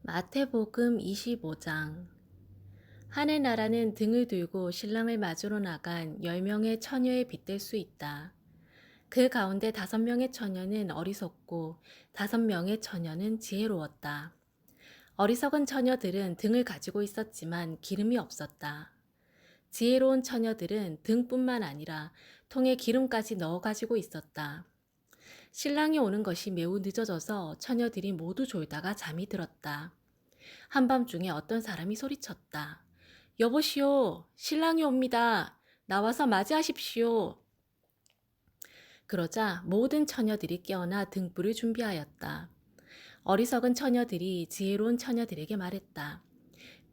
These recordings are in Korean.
마태복음 25장. 하늘나라는 등을 들고 신랑을 맞으러 나간 10명의 처녀에 빗댈 수 있다. 그 가운데 5명의 처녀는 어리석고 5명의 처녀는 지혜로웠다. 어리석은 처녀들은 등을 가지고 있었지만 기름이 없었다. 지혜로운 처녀들은 등뿐만 아니라 통에 기름까지 넣어 가지고 있었다. 신랑이 오는 것이 매우 늦어져서 처녀들이 모두 졸다가 잠이 들었다. 한밤중에 어떤 사람이 소리쳤다. 여보시오, 신랑이 옵니다. 나와서 맞이하십시오. 그러자 모든 처녀들이 깨어나 등불을 준비하였다. 어리석은 처녀들이 지혜로운 처녀들에게 말했다.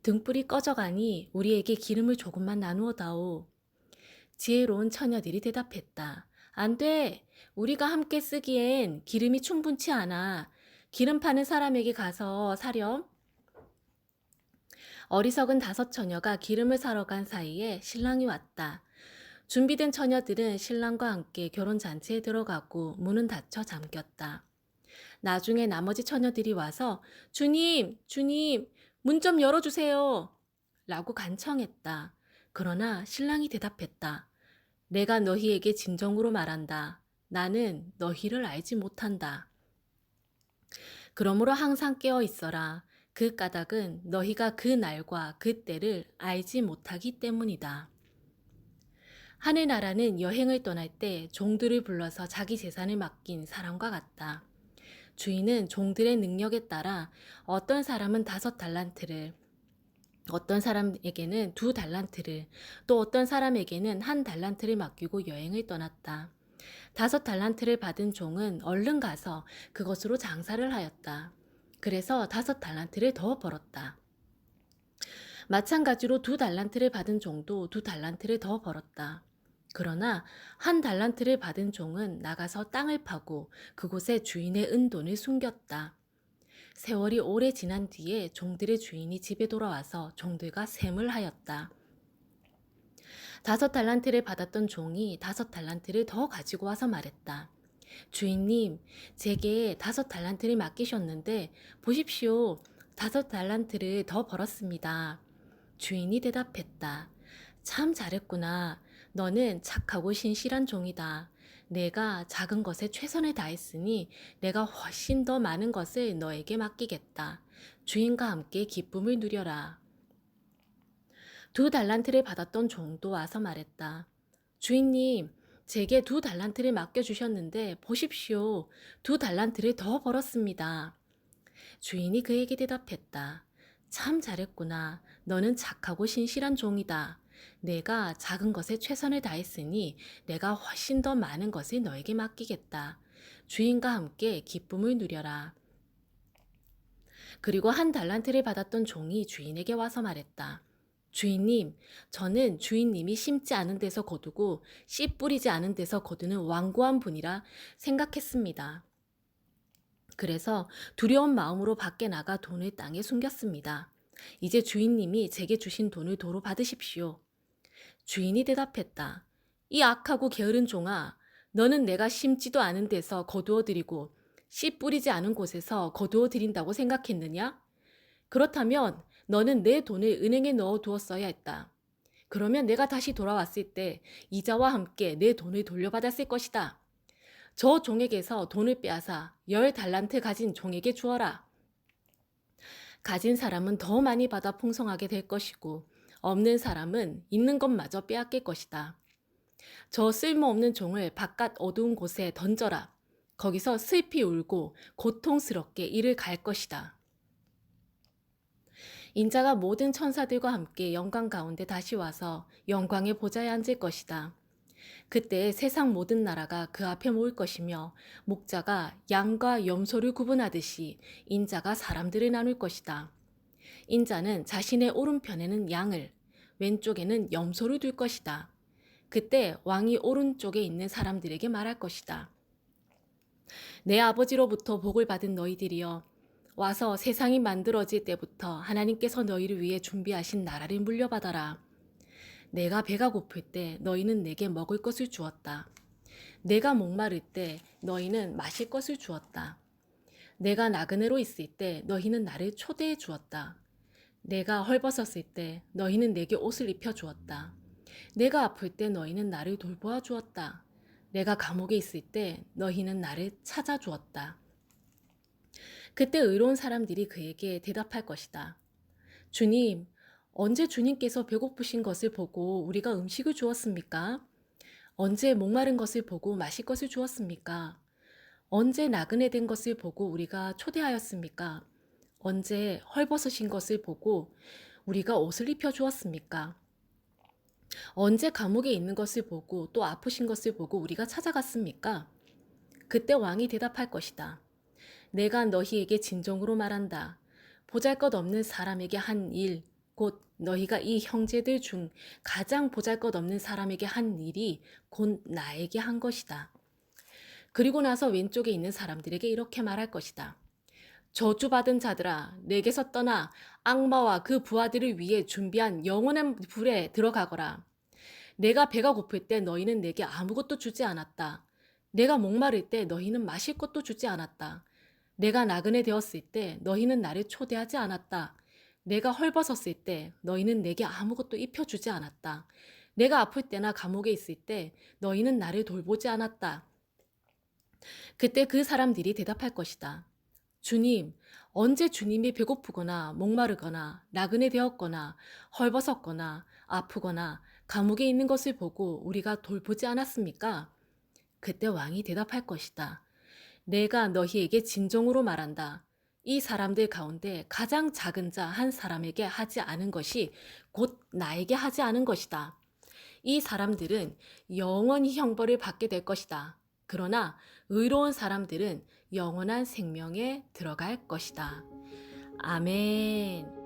등불이 꺼져가니 우리에게 기름을 조금만 나누어 다오. 지혜로운 처녀들이 대답했다. 안 돼. 우리가 함께 쓰기엔 기름이 충분치 않아. 기름 파는 사람에게 가서 사렴. 어리석은 5처녀가 기름을 사러 간 사이에 신랑이 왔다. 준비된 처녀들은 신랑과 함께 결혼잔치에 들어가고 문은 닫혀 잠겼다. 나중에 나머지 처녀들이 와서 주님, 주님, 문 좀 열어주세요. 라고 간청했다. 그러나 신랑이 대답했다. 내가 너희에게 진정으로 말한다. 나는 너희를 알지 못한다. 그러므로 항상 깨어 있어라. 그 까닭은 너희가 그 날과 그 때를 알지 못하기 때문이다. 하늘나라는 여행을 떠날 때 종들을 불러서 자기 재산을 맡긴 사람과 같다. 주인은 종들의 능력에 따라 어떤 사람은 5달란트를, 어떤 사람에게는 2달란트를, 또 어떤 사람에게는 1달란트를 맡기고 여행을 떠났다. 5달란트를 받은 종은 얼른 가서 그것으로 장사를 하였다. 그래서 5달란트를 더 벌었다. 마찬가지로 2달란트를 받은 종도 2달란트를 더 벌었다. 그러나 1달란트를 받은 종은 나가서 땅을 파고 그곳에 주인의 은돈을 숨겼다. 세월이 오래 지난 뒤에 종들의 주인이 집에 돌아와서 종들과 셈을 하였다. 5달란트를 받았던 종이 5달란트를 더 가지고 와서 말했다. 주인님, 제게 5달란트를 맡기셨는데 보십시오. 5달란트를 더 벌었습니다. 주인이 대답했다. 참 잘했구나. 너는 착하고 신실한 종이다. 내가 작은 것에 최선을 다했으니 내가 훨씬 더 많은 것을 너에게 맡기겠다. 주인과 함께 기쁨을 누려라. 2달란트를 받았던 종도 와서 말했다. 주인님, 제게 2달란트를 맡겨주셨는데 보십시오. 2달란트를 더 벌었습니다. 주인이 그에게 대답했다. 참 잘했구나. 너는 착하고 신실한 종이다. 내가 작은 것에 최선을 다했으니 내가 훨씬 더 많은 것을 너에게 맡기겠다. 주인과 함께 기쁨을 누려라. 그리고 1달란트를 받았던 종이 주인에게 와서 말했다. 주인님, 저는 주인님이 심지 않은 데서 거두고 씨 뿌리지 않은 데서 거두는 완고한 분이라 생각했습니다. 그래서 두려운 마음으로 밖에 나가 돈을 땅에 숨겼습니다. 이제 주인님이 제게 주신 돈을 도로 받으십시오. 주인이 대답했다. 이 악하고 게으른 종아, 너는 내가 심지도 않은 데서 거두어 드리고 씨 뿌리지 않은 곳에서 거두어 드린다고 생각했느냐? 그렇다면 너는 내 돈을 은행에 넣어 두었어야 했다. 그러면 내가 다시 돌아왔을 때 이자와 함께 내 돈을 돌려받았을 것이다. 저 종에게서 돈을 빼앗아 10달란트 가진 종에게 주어라. 가진 사람은 더 많이 받아 풍성하게 될 것이고 없는 사람은 있는 것마저 빼앗길 것이다. 저 쓸모없는 종을 바깥 어두운 곳에 던져라. 거기서 슬피 울고 고통스럽게 이를 갈 것이다. 인자가 모든 천사들과 함께 영광 가운데 다시 와서 영광의 보좌에 앉을 것이다. 그때 세상 모든 나라가 그 앞에 모일 것이며 목자가 양과 염소를 구분하듯이 인자가 사람들을 나눌 것이다. 인자는 자신의 오른편에는 양을, 왼쪽에는 염소를 둘 것이다. 그때 왕이 오른쪽에 있는 사람들에게 말할 것이다. 내 아버지로부터 복을 받은 너희들이여, 와서 세상이 만들어질 때부터 하나님께서 너희를 위해 준비하신 나라를 물려받아라. 내가 배가 고플 때 너희는 내게 먹을 것을 주었다. 내가 목마를 때 너희는 마실 것을 주었다. 내가 나그네로 있을 때 너희는 나를 초대해 주었다. 내가 헐벗었을 때 너희는 내게 옷을 입혀 주었다. 내가 아플 때 너희는 나를 돌보아 주었다. 내가 감옥에 있을 때 너희는 나를 찾아 주었다. 그때 의로운 사람들이 그에게 대답할 것이다. 주님, 언제 주님께서 배고프신 것을 보고 우리가 음식을 주었습니까? 언제 목마른 것을 보고 마실 것을 주었습니까? 언제 나그네 된 것을 보고 우리가 초대하였습니까? 언제 헐벗으신 것을 보고 우리가 옷을 입혀 주었습니까? 언제 감옥에 있는 것을 보고 또 아프신 것을 보고 우리가 찾아갔습니까? 그때 왕이 대답할 것이다. 내가 너희에게 진정으로 말한다. 보잘것없는 사람에게 한 일, 곧 너희가 이 형제들 중 가장 보잘것없는 사람에게 한 일이 곧 나에게 한 것이다. 그리고 나서 왼쪽에 있는 사람들에게 이렇게 말할 것이다. 저주받은 자들아, 내게서 떠나 악마와 그 부하들을 위해 준비한 영원한 불에 들어가거라. 내가 배가 고플 때 너희는 내게 아무것도 주지 않았다. 내가 목마를 때 너희는 마실 것도 주지 않았다. 내가 나그네 되었을 때 너희는 나를 초대하지 않았다. 내가 헐벗었을 때 너희는 내게 아무것도 입혀주지 않았다. 내가 아플 때나 감옥에 있을 때 너희는 나를 돌보지 않았다. 그때 그 사람들이 대답할 것이다. 주님, 언제 주님이 배고프거나 목마르거나 나그네 되었거나 헐벗었거나 아프거나 감옥에 있는 것을 보고 우리가 돌보지 않았습니까? 그때 왕이 대답할 것이다. 내가 너희에게 진정으로 말한다. 이 사람들 가운데 가장 작은 자 한 사람에게 하지 않은 것이 곧 나에게 하지 않은 것이다. 이 사람들은 영원히 형벌을 받게 될 것이다. 그러나 의로운 사람들은 영원한 생명에 들어갈 것이다. 아멘.